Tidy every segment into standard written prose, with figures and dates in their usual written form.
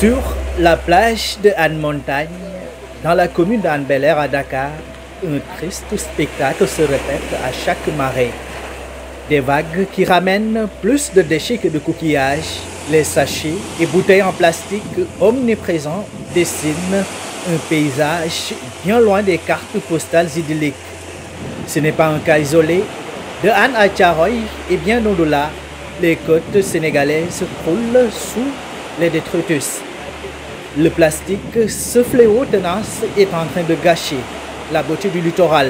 Sur la plage de Anne-Montagne, dans la commune d'Anne-Bel-Air à Dakar, un triste spectacle se répète à chaque marée. Des vagues qui ramènent plus de déchets que de coquillages, les sachets et bouteilles en plastique omniprésents dessinent un paysage bien loin des cartes postales idylliques. Ce n'est pas un cas isolé. De Anne à Thiaroye et bien au-delà, les côtes sénégalaises croulent sous les détritus. Le plastique, ce fléau tenace, est en train de gâcher la beauté du littoral.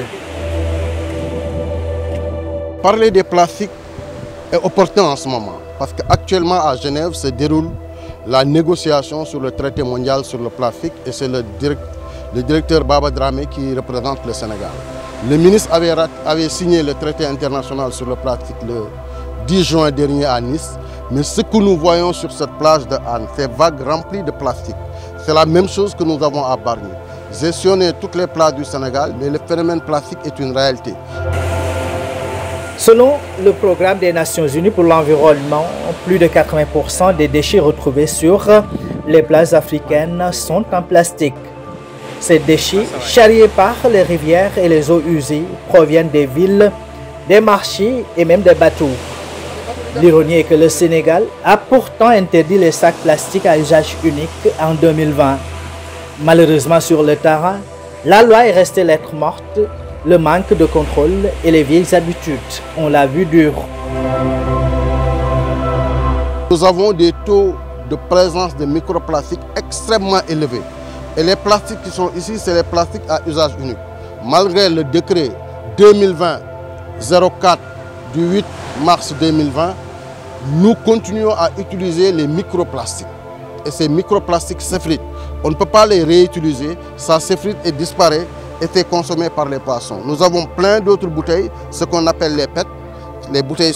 Parler des plastiques est opportun en ce moment parce qu'actuellement à Genève se déroule la négociation sur le traité mondial sur le plastique et c'est le directeur Baba Dramé qui représente le Sénégal. Le ministre avait signé le traité international sur le plastique le 10 juin dernier à Nice, mais ce que nous voyons sur cette plage de Anne, ces vagues remplies de plastique, c'est la même chose que nous avons à Bargny. Gestionner toutes les plages du Sénégal, mais le phénomène plastique est une réalité. Selon le programme des Nations Unies pour l'environnement, plus de 80% des déchets retrouvés sur les plages africaines sont en plastique. Ces déchets, charriés par les rivières et les eaux usées, proviennent des villes, des marchés et même des bateaux. L'ironie est que le Sénégal a pourtant interdit les sacs plastiques à usage unique en 2020. Malheureusement, sur le terrain, la loi est restée lettre morte. Le manque de contrôle et les vieilles habitudes, on l'a vu dur. Nous avons des taux de présence de microplastiques extrêmement élevés. Et les plastiques qui sont ici, c'est les plastiques à usage unique. Malgré le décret 2020-04 du 8 mars 2020, nous continuons à utiliser les microplastiques. Et ces microplastiques s'effritent. On ne peut pas les réutiliser, ça s'effrite et disparaît. Été consommés par les poissons. Nous avons plein d'autres bouteilles, ce qu'on appelle les PET, les bouteilles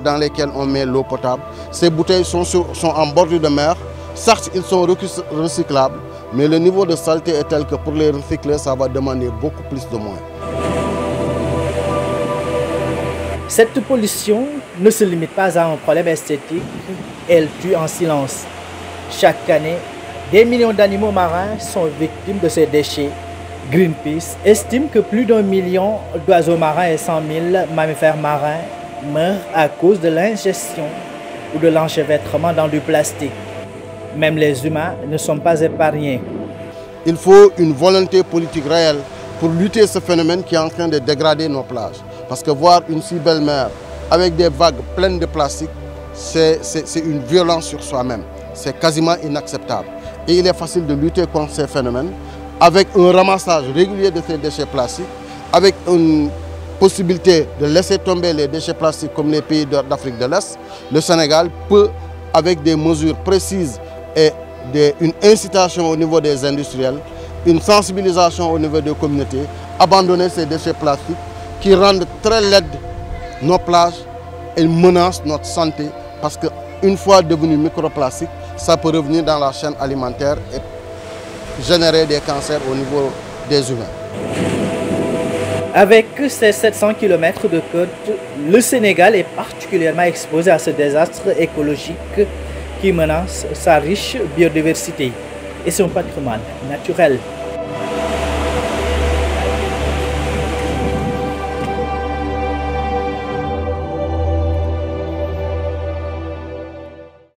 dans lesquelles on met l'eau potable. Ces bouteilles sont en bordure de mer. Certes, ils sont recyclables, mais le niveau de saleté est tel que pour les recycler, ça va demander beaucoup plus de moyens. Cette pollution ne se limite pas à un problème esthétique, elle tue en silence. Chaque année, des millions d'animaux marins sont victimes de ces déchets. Greenpeace estime que plus d'1 million d'oiseaux marins et 100 000 mammifères marins meurent à cause de l'ingestion ou de l'enchevêtrement dans du plastique. Même les humains ne sont pas épargnés. Il faut une volonté politique réelle pour lutter ce phénomène qui est en train de dégrader nos plages. Parce que voir une si belle mer avec des vagues pleines de plastique, c'est une violence sur soi-même. C'est quasiment inacceptable. Et il est facile de lutter contre ces phénomènes avec un ramassage régulier de ces déchets plastiques, avec une possibilité de laisser tomber les déchets plastiques comme les pays d'Afrique de l'Est. Le Sénégal peut, avec des mesures précises et une incitation au niveau des industriels, une sensibilisation au niveau des communautés, abandonner ces déchets plastiques qui rendent très laides nos plages et menacent notre santé parce qu'une fois devenu microplastique, ça peut revenir dans la chaîne alimentaire et générer des cancers au niveau des humains. Avec ses 700 km de côte, le Sénégal est particulièrement exposé à ce désastre écologique qui menace sa riche biodiversité et son patrimoine naturel.